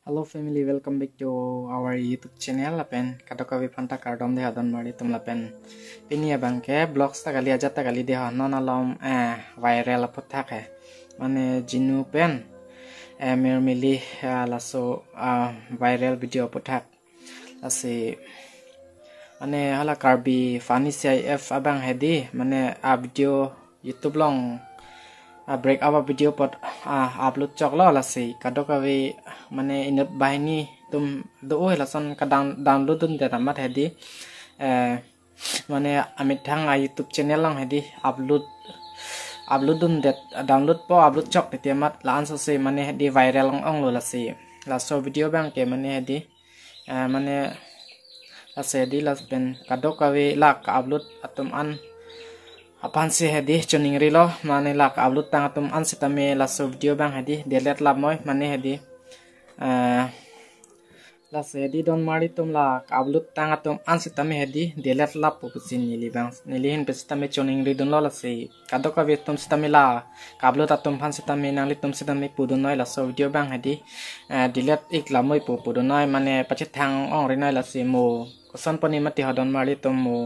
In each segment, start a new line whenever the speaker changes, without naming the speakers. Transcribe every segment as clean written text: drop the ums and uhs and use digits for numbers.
Hello family, welcome back to our YouTube channel. Lapen kadokawi phanta kardom de hadon mari tum lapen pinia bangke blogs ta kali aja ta kali de non alom viral puthak hai mane jinu pen mer mili laso viral video puthak lasi mane hala karbi funny cif abang hedi mane a video YouTube long break up video pot upload chok lo lasi kadokawi mane inut bahini tum do lason ka download dun de tamat hedi mane amit thang YouTube channel lang hedi upload dun det download po upload chok te tiamat lan so se mane hedi viral ong lo lasi laso video bang ke mane hedi mane lasi hedi las ben kadokawi lak upload atum an apan si hedi chuning rilo mane lak upload tang atum an sitame laso video bang hedi delete lab moy mane hedi las hedi don mari tum lak upload tang atum an sitame hedi delete lab pusin nili bang nili hin pesitame chuning ri don lo lasi kadoka ve tum sitame la upload atum phan sitame nangli tum sitame pudun noi laso video bang hedi delete ik lamoy pudun noi mane pachit thang ong ri noi lasi mo koson pani mati hodon mari tum mo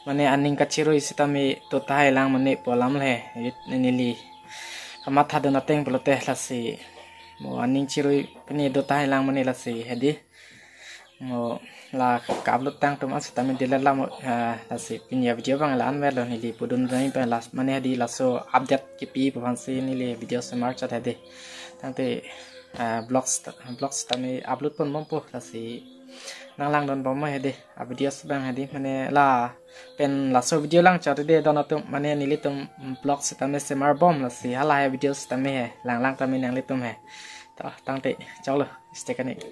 mane aning kachiro isitami to tai lang mane polam le nili kamatha dona teng blote lasi mo aning chiro pani do tai lang mane lasi hedi mo la kablo tang to masitami dilala mo lasi pinya video bang lan melo nili pudun rai pa las mane hedi laso update kipi pansi nili video semar chat hedi tangte blogs tami upload pon mompo lasi nang don bomo hedi video bang hedi mane la pen laso video lang chat de don atum mane nili tum blog sitame semar bom la si hala video sitame lang tami nang litum he ta tangte chalo stay connect